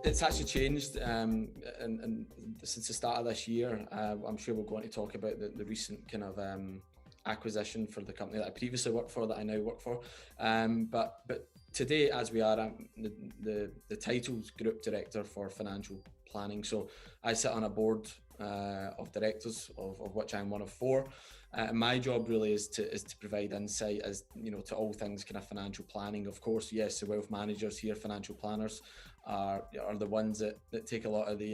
It's actually changed, and since the start of this year. I'm sure we'll go on to talk about the recent kind of acquisition for the company that I previously worked for, that I now work for. But today, as we are, the title's Group Director for Financial Planning. So I sit on a board of directors, of which I'm one of four. My job really is to provide insight as to all things kind of financial planning. Of course, yes, the wealth managers here, financial planners, are the ones that take a lot of the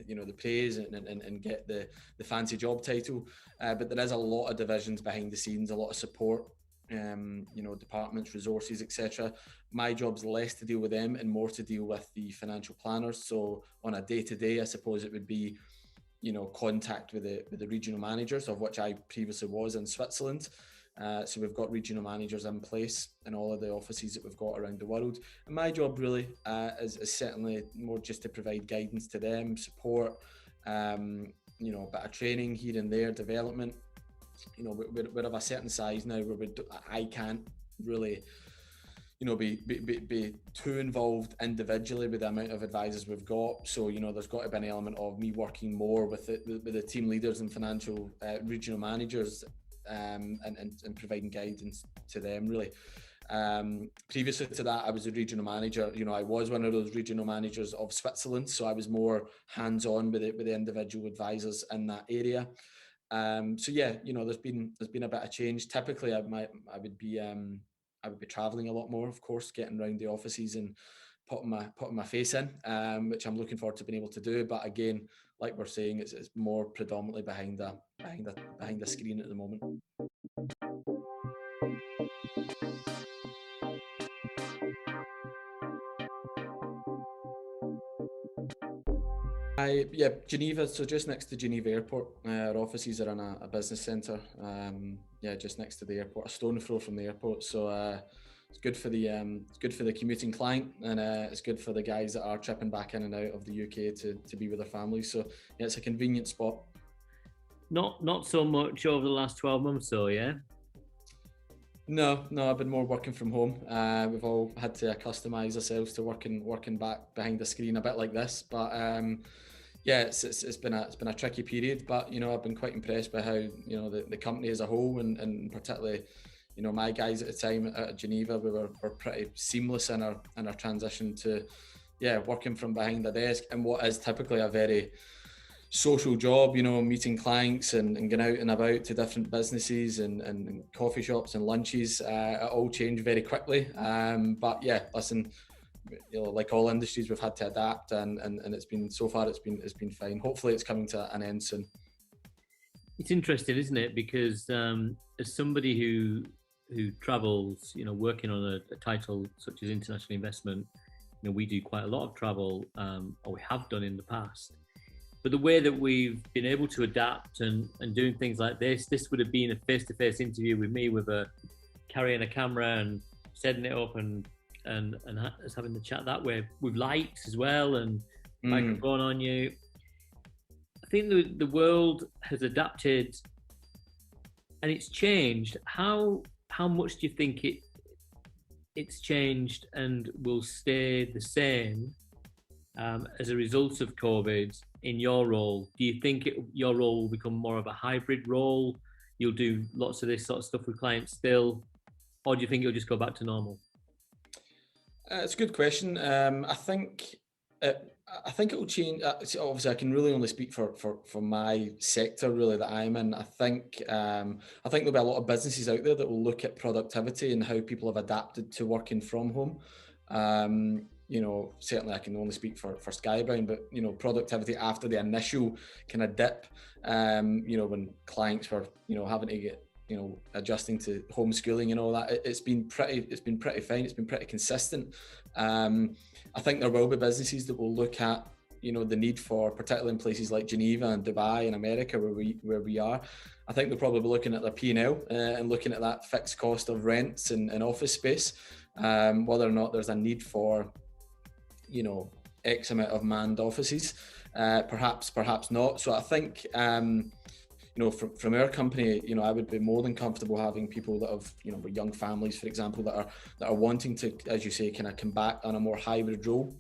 the praise and get the fancy job title. But there is a lot of divisions behind the scenes, a lot of support. Departments, resources, etc. My job's less to deal with them and more to deal with the financial planners. So on a day-to-day, I suppose it would be contact with the regional managers, of which I previously was in Switzerland. So we've got regional managers in place in all of the offices that we've got around the world. And my job really is certainly more just to provide guidance to them, support, a bit of training here and there, development. We're of a certain size now where I can't really be too involved individually with the amount of advisors we've got. So there's got to be an element of me working more with the team leaders and financial regional managers, and providing guidance to them really. Previously to that, I was a regional manager. I was one of those regional managers of Switzerland, so I was more hands-on with the individual advisors in that area. So yeah, there's been a bit of change. Typically, I would be traveling a lot more, of course, getting around the offices and putting my face in, which I'm looking forward to being able to do. But again, like we're saying, it's more predominantly behind the screen at the moment. Geneva, so just next to Geneva Airport. Our offices are in a business centre, just next to the airport, a stone throw from the airport. So it's good for the commuting client, and it's good for the guys that are tripping back in and out of the UK to be with their families. So yeah, it's a convenient spot. Not so much over the last 12 months though, yeah? No, I've been more working from home. We've all had to accustomize ourselves to working back behind the screen a bit like this, but it's been a tricky period. But I've been quite impressed by how the company as a whole, and particularly my guys at the time at Geneva, we were pretty seamless in our transition to working from behind the desk and what is typically a very social job, meeting clients and going out and about to different businesses and coffee shops and lunches. It all changed very quickly. But yeah, listen, like all industries, we've had to adapt, and it's been fine. Hopefully it's coming to an end soon. It's interesting, isn't it? Because as somebody who travels, working on a title such as international investment, we do quite a lot of travel, or we have done in the past. But the way that we've been able to adapt and doing things like this would have been a face-to-face interview with me, with carrying a camera and setting it up and us having the chat that way, with lights as well and microphone on you. I think the world has adapted and it's changed. How much do you think it's changed and will stay the same as a result of COVID in your role? Do you think your role will become more of a hybrid role? You'll do lots of this sort of stuff with clients still, or do you think you'll just go back to normal? It's a good question. I think it will change. Obviously, I can really only speak for my sector really that I'm in. I think there'll be a lot of businesses out there that will look at productivity and how people have adapted to working from home. Certainly I can only speak for Skybound, but productivity after the initial kind of dip, when clients were having to get adjusting to homeschooling and all that, it's been pretty fine. It's been pretty consistent. I think there will be businesses that will look at the need for, particularly in places like Geneva and Dubai and America where we are. I think they're probably looking at their P&L and looking at that fixed cost of rents and office space, whether or not there's a need for X amount of manned offices, perhaps not. So I think from our company, I would be more than comfortable having people that have with young families, for example, that are wanting to, as you say, kind of come back on a more hybrid role.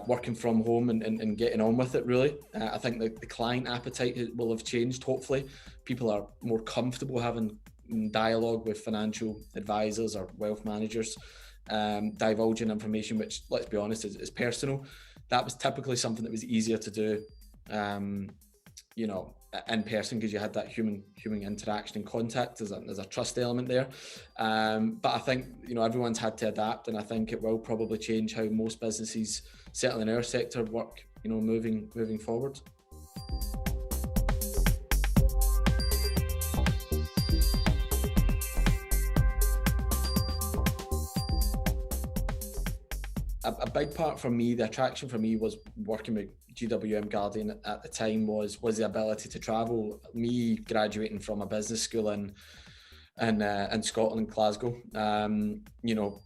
working from home and getting on with it, really. I think the client appetite will have changed, hopefully. People are more comfortable having dialogue with financial advisors or wealth managers, divulging information which, let's be honest, is personal. That was typically something that was easier to do in person, because you had that human interaction and contact. There's a trust element there, but I think everyone's had to adapt, and I think it will probably change how most businesses, certainly in our sector, work moving forward. A big part for me, the attraction for me, was working with GWM Guardian at the time was the ability to travel. Me graduating from a business school in Scotland, Glasgow,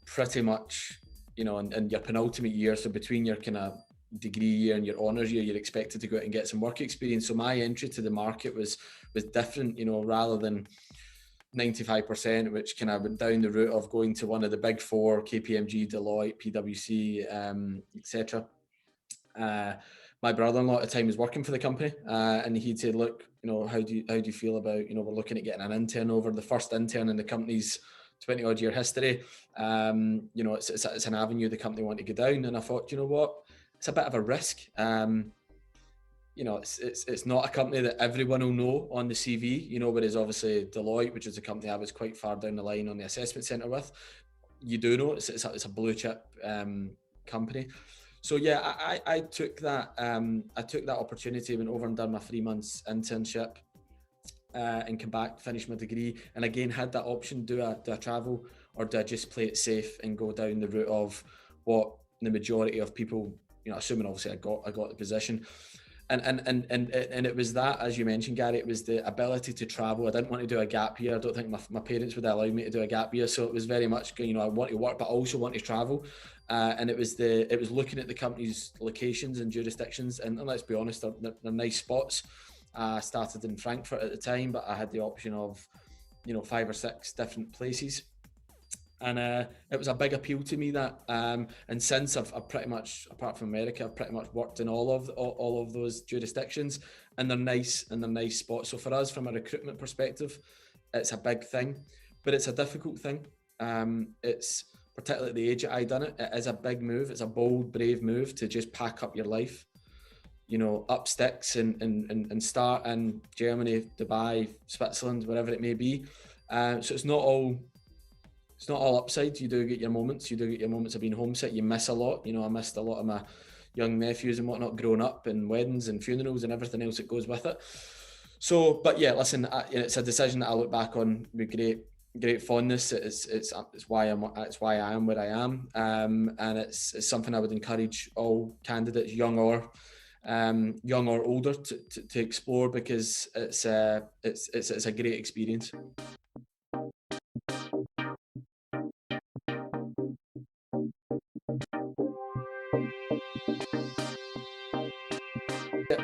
pretty much, in your penultimate year, so between your kind of degree year and your honours year, you're expected to go out and get some work experience. So my entry to the market was different, rather than 95%, which kind of went down the route of going to one of the big four, KPMG, Deloitte, PwC, etc. My brother-in-law at the time was working for the company, and he'd said, look, how do you feel about, we're looking at getting an intern over, the first intern in the company's 20 odd year history. It's an avenue the company want to go down. And I thought, you know what, it's a bit of a risk. It's not a company that everyone will know on the CV, whereas obviously Deloitte, which is a company I was quite far down the line on the assessment centre with, you do know it's a blue chip company. So yeah, I took that opportunity, went over and done my 3 months internship, and came back, finished my degree, and again had that option: do I travel, or do I just play it safe and go down the route of what the majority of people, assuming obviously I got the position. And it was that, as you mentioned, Gary, it was the ability to travel. I didn't want to do a gap year. I don't think my parents would allow me to do a gap year. So it was very much, I want to work, but I also want to travel. And it was looking at the company's locations and jurisdictions. And let's be honest, they're nice spots. I started in Frankfurt at the time, but I had the option of, 5 or 6 different places. And it was a big appeal to me that, and since I've pretty much, apart from America, I've pretty much worked in all of those jurisdictions, and they're nice spots. So for us, from a recruitment perspective, it's a big thing, but it's a difficult thing. It's particularly at the age that I done it. It is a big move. It's a bold, brave move to just pack up your life, up sticks and start in Germany, Dubai, Switzerland, wherever it may be. So it's not all upside. You do get your moments. You do get your moments of being homesick. You miss a lot. I missed a lot of my young nephews and whatnot growing up, and weddings and funerals and everything else that goes with it. So, but yeah, listen, it's a decision that I look back on with great fondness. It's why I am where I am, and it's something I would encourage all candidates, young or older, to explore, because it's a great experience.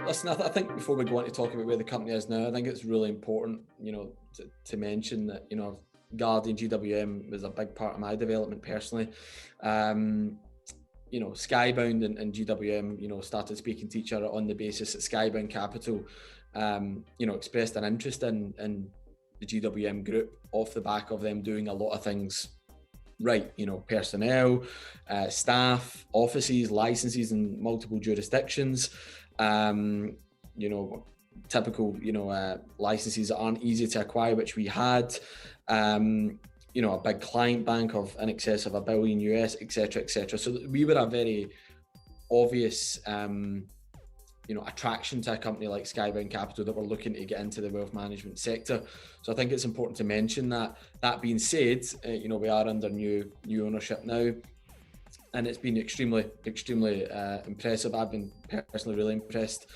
Listen, I think before we go on to talk about where the company is now, I think it's really important, to mention that, Guardian GWM was a big part of my development personally. Skybound and GWM, started speaking to each other on the basis that Skybound Capital, expressed an interest in the GWM group off the back of them doing a lot of things right, personnel, staff, offices, licenses in multiple jurisdictions. Typical, licenses that aren't easy to acquire, which we had, a big client bank of in excess of $1 billion US, etc. So we were a very obvious, attraction to a company like Skybound Capital that were looking to get into the wealth management sector. So I think it's important to mention that. That being said, we are under new ownership now, and it's been extremely impressive. I've been personally really impressed.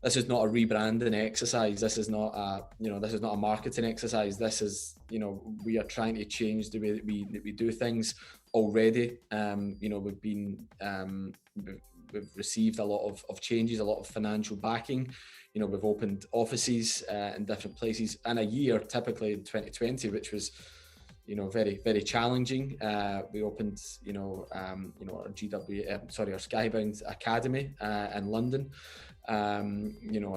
This is not a rebranding exercise. This is not a marketing exercise. This is, we are trying to change the way that we do things already. We've received a lot of changes, a lot of financial backing. We've opened offices in different places in a year, typically in 2020, which was, very, very challenging. We opened, our our Skybound Academy in London. A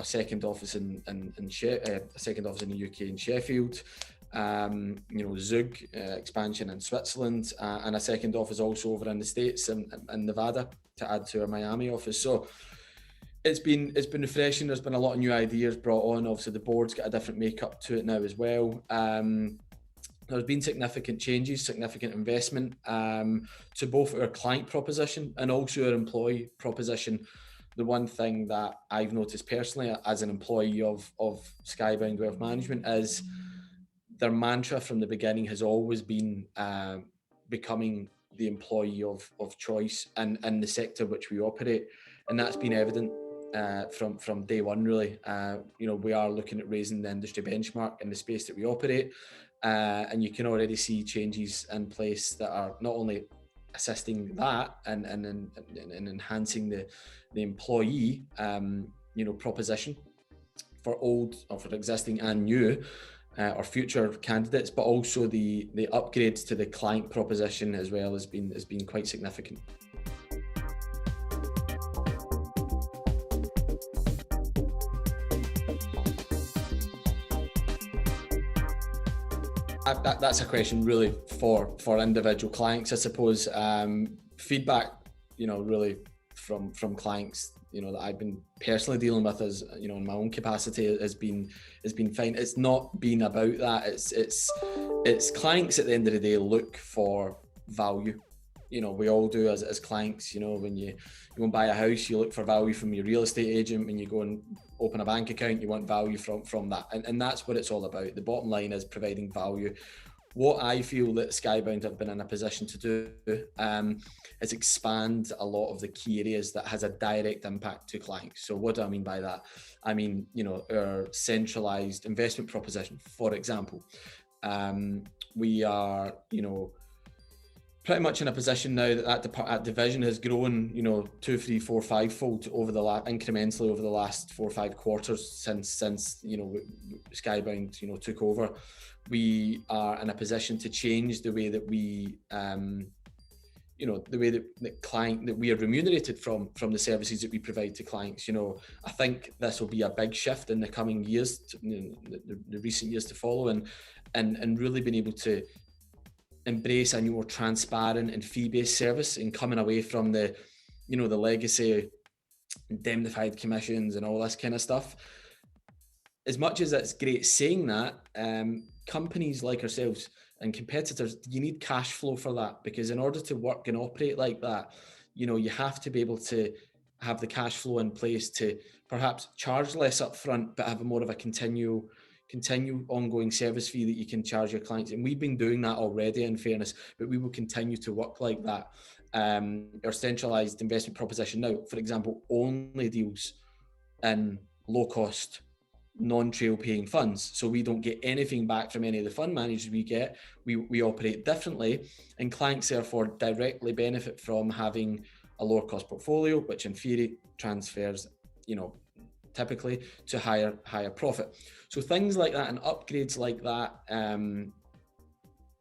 second office in the UK in Sheffield. Zug expansion in Switzerland, and a second office also over in the States in Nevada to add to our Miami office. So it's been refreshing. There's been a lot of new ideas brought on. Obviously, the board's got a different makeup to it now as well. There's been significant changes, significant investment to both our client proposition and also our employee proposition. The one thing that I've noticed personally as an employee of Skybound Wealth Management is their mantra from the beginning has always been becoming the employee of choice in the sector which we operate, and that's been evident from day one, really. We are looking at raising the industry benchmark in the space that we operate, and you can already see changes in place that are not only assisting that and enhancing the employee proposition for existing and new or future candidates, but also the upgrades to the client proposition as well has been quite significant. That's a question really for individual clients, I suppose. Feedback, really from clients, that I've been personally dealing with, as in my own capacity, has been fine. It's not been about that. It's clients at the end of the day look for value. We all do as clients. When you go and buy a house, you look for value from your real estate agent. When you go and open a bank account, you want value from that. And that's what it's all about. The bottom line is providing value. What I feel that Skybound have been in a position to do is expand a lot of the key areas that has a direct impact to clients. So what do I mean by that? I mean, our centralized investment proposition, for example. We are, pretty much in a position now that division has grown, 2, 3, 4, 5-fold incrementally over the last 4 or 5 quarters since Skybound, took over. We are in a position to change the way that we, the way that we are remunerated from the services that we provide to clients. I think this will be a big shift in the coming years, the recent years to follow, and really being able to embrace a more transparent and fee-based service, and coming away from the legacy indemnified commissions and all this kind of stuff. As much as it's great saying that, companies like ourselves and competitors, you need cash flow for that, because in order to work and operate like that, you have to be able to have the cash flow in place to perhaps charge less upfront, but have a more of a continue ongoing service fee that you can charge your clients. And we've been doing that already, in fairness, but we will continue to work like that. Our centralized investment proposition now, for example, only deals in low cost, non-trail paying funds. So we don't get anything back from any of the fund managers we get. We operate differently, and clients therefore directly benefit from having a lower cost portfolio, which in theory transfers, typically to higher profit. So things like that and upgrades like that,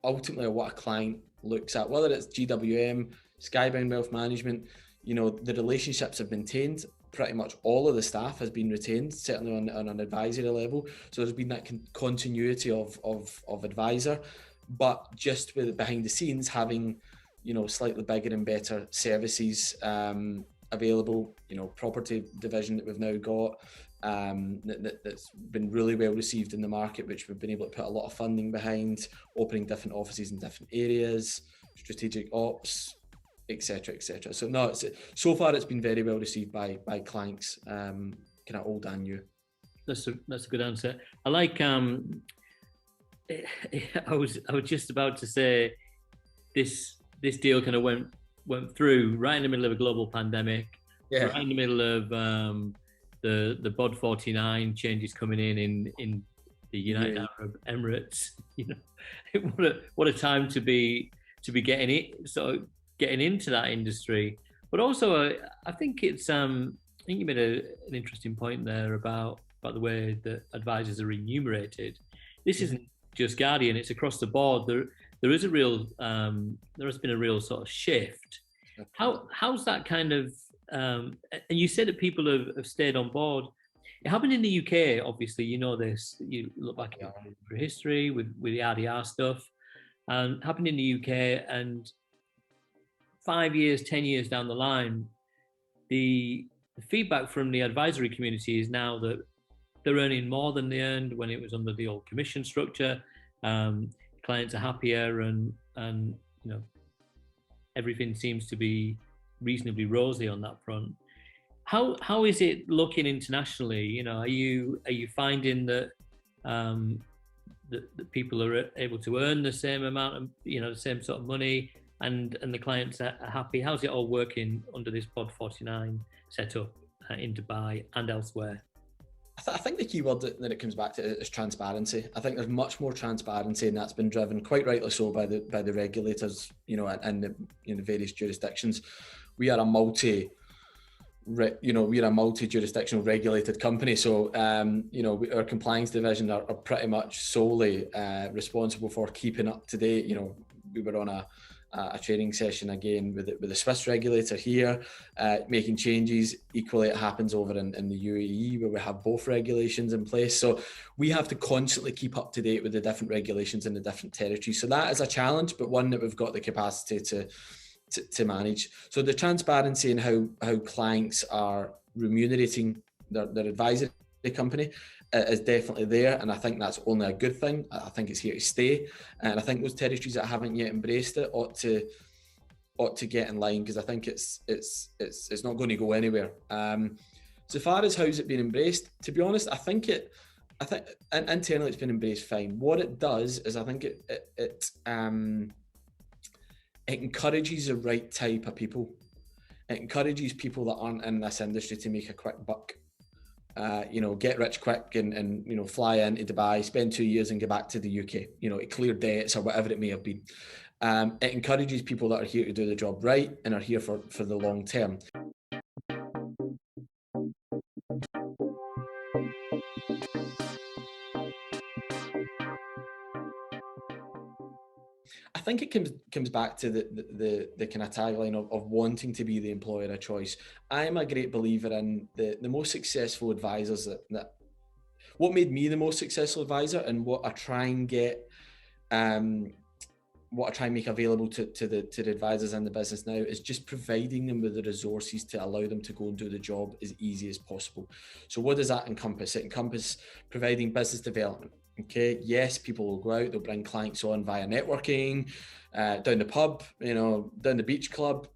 ultimately are what a client looks at, whether it's GWM, Skybound Wealth Management. The relationships have been maintained. Pretty much all of the staff has been retained, certainly on an advisory level. So there's been that continuity of advisor, but just with behind the scenes having, slightly bigger and better services available. Property division that we've now got, that's been really well received in the market, which we've been able to put a lot of funding behind, opening different offices in different areas, strategic ops, etc. So so far it's been very well received by clients, kind of old and new. That's a good answer. I like I was just about to say this deal kind of went through right in the middle of a global pandemic, right in the middle of the BOD 49 changes coming in the United Arab Emirates. What a time to be getting into that industry. But also I think it's I think you made an interesting point there about the way that advisors are remunerated. This isn't just Guardian, it's across the board. there is a real there has been a real sort of shift. How's that kind of and you said that people have stayed on board. It happened in the UK, obviously, you know this. You look back at history with the RDR stuff, and it happened in the UK, and 5 years, 10 years down the line, the feedback from the advisory community is now that they're earning more than they earned when it was under the old commission structure. Clients are happier, and you know, everything seems to be reasonably rosy on that front. How is it looking internationally? You know, are you finding that that people are able to earn the same amount of, you know, the same sort of money, and the clients are happy? How's it all working under this Pod 49 setup in Dubai and elsewhere? I think the key word that it comes back to is transparency. I think there's much more transparency, and that's been driven quite rightly so by the regulators, you know, and the, you know, various jurisdictions. We are a multi-jurisdictional regulated company, so you know, our compliance division are pretty much solely responsible for keeping up to date. You know, we were on a training session again with the Swiss regulator here, making changes. Equally, it happens over in the UAE, where we have both regulations in place. So we have to constantly keep up to date with the different regulations in the different territories. So that is a challenge, but one that we've got the capacity to manage. So the transparency in how clients are remunerating their advisory company is definitely there, and I think that's only a good thing. I think it's here to stay, and I think those territories that haven't yet embraced it ought to get in line, because I think it's not going to go anywhere. So far as how's it been embraced, to be honest, I think internally it's been embraced fine. What it does is, I think it encourages the right type of people. It encourages people that aren't in this industry to make a quick buck. You know, get rich quick and you know, fly into Dubai, spend 2 years and get back to the UK, you know, to clear debts or whatever it may have been. It encourages people that are here to do the job right and are here for the long term. I think it comes back to the kind of tagline of wanting to be the employer of choice. I'm a great believer in the most successful advisors that what made me the most successful advisor, and what I try and get, what I try and make available to the advisors in the business now, is just providing them with the resources to allow them to go and do the job as easy as possible. So what does that encompass? It encompasses providing business development. Okay, yes, people will go out, they'll bring clients on via networking, down the pub, you know, down the beach club,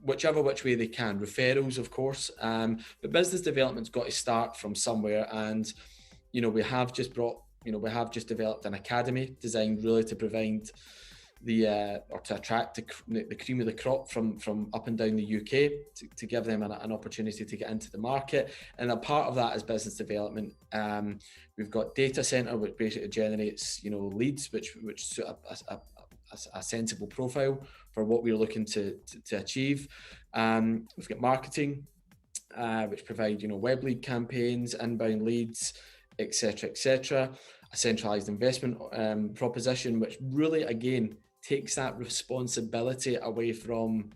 which way they can. Referrals, of course, but business development's got to start from somewhere. And you know, we have just developed an academy designed really to provide or to attract the cream of the crop from up and down the UK, to give them an opportunity to get into the market. And a part of that is business development. We've got data center, which basically generates, you know, leads, which suit a sensible profile for what we're looking to achieve. We've got marketing, which provide, you know, web lead campaigns, inbound leads, etc. A centralized investment proposition, which really, again, takes that responsibility away from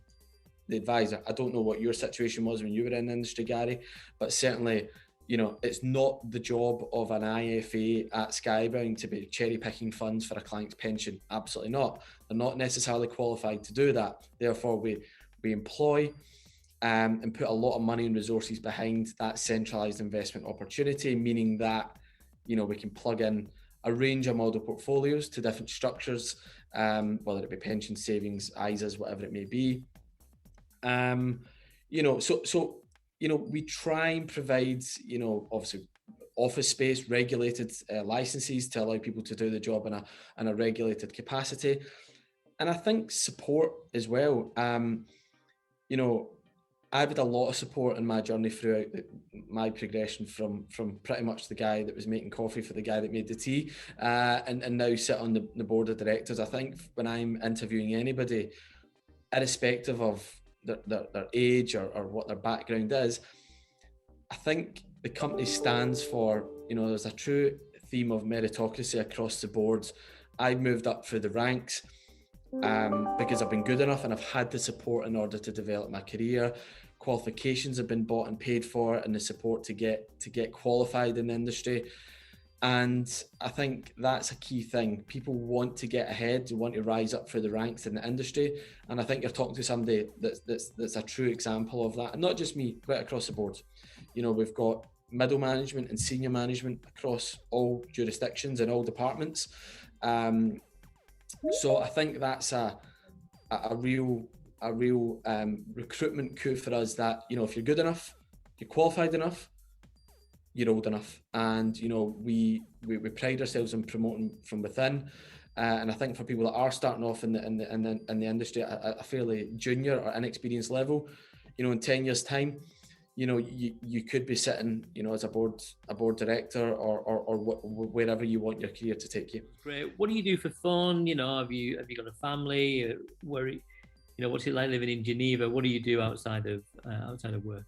the advisor. I don't know what your situation was when you were in the industry, Gary, but certainly, you know, it's not the job of an IFA at Skybound to be cherry picking funds for a client's pension. Absolutely not. They're not necessarily qualified to do that. Therefore, we employ and put a lot of money and resources behind that centralized investment opportunity, meaning that, you know, we can plug in a range of model portfolios to different structures, whether it be pension, savings, ISAs, whatever it may be. You know, so you know, we try and provide, you know, obviously office space, regulated licenses to allow people to do the job in a regulated capacity, and I think support as well. You know, I've had a lot of support in my journey throughout my progression from pretty much the guy that was making coffee for the guy that made the tea, and now sit on the board of directors. I think when I'm interviewing anybody, irrespective of their age or what their background is, I think the company stands for, you know, there's a true theme of meritocracy across the board. I've moved up through the ranks. because I've been good enough and I've had the support in order to develop my career. Qualifications have been bought and paid for, and the support to get qualified in the industry. And I think that's a key thing. People want to get ahead, they want to rise up through the ranks in the industry. And I think you're talking to somebody that's a true example of that. And not just me, but across the board. You know, we've got middle management and senior management across all jurisdictions and all departments. So I think that's a real recruitment coup for us, that, you know, if you're good enough, you're qualified enough, you're old enough. And, you know, we pride ourselves in promoting from within. And I think for people that are starting off in the industry at a fairly junior or inexperienced level, you know, in 10 years' time, you know, you could be sitting, you know, as a board director or wherever you want your career to take you. Great. What do you do for fun? You know, have you got a family? Where, you know, what's it like living in Geneva? What do you do outside of work?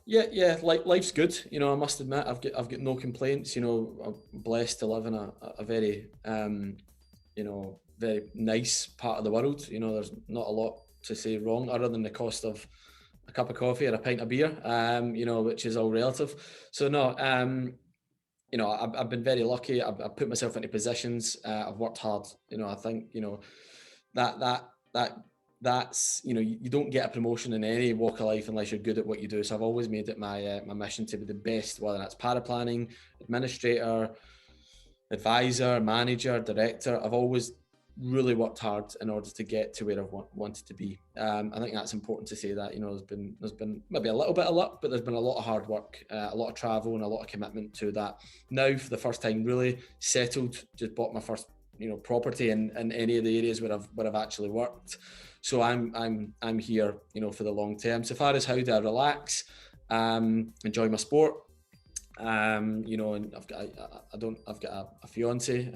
Yeah, like life's good. You know, I must admit, I've got no complaints. You know, I'm blessed to live in a very, you know, very nice part of the world. You know, there's not a lot to say wrong other than the cost of a cup of coffee or a pint of beer. You know, which is all relative. So no, you know, I've been very lucky. I've put myself into positions. I've worked hard. You know, I think, you know, that's, you know, you don't get a promotion in any walk of life unless you're good at what you do. So I've always made it my mission to be the best, whether that's paraplanning, administrator, advisor, manager, director. I've always really worked hard in order to get to where I've wanted to be. I think that's important to say that, you know, there's been maybe a little bit of luck, but there's been a lot of hard work, a lot of travel, and a lot of commitment to that. Now, for the first time, really settled, just bought my first, you know, property in any of the areas where I've actually worked. So I'm here, you know, for the long term. So far as how do I relax, enjoy my sport, you know, and I've got a fiance,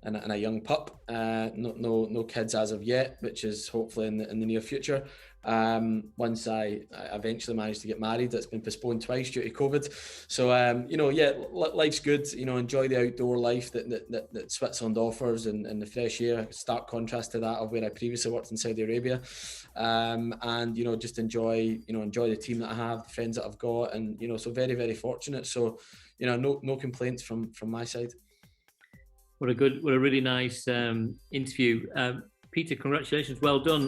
and a young pup. No kids as of yet, which is hopefully in the near future. Once I eventually managed to get married, that's been postponed twice due to COVID. So you know, yeah, life's good. You know, enjoy the outdoor life that Switzerland offers, and the fresh air. Stark contrast to that of where I previously worked in Saudi Arabia. And you know, just enjoy the team that I have, the friends that I've got, and you know, so very, very fortunate. So you know, no complaints from my side. What a really nice interview. Peter, congratulations. Well done.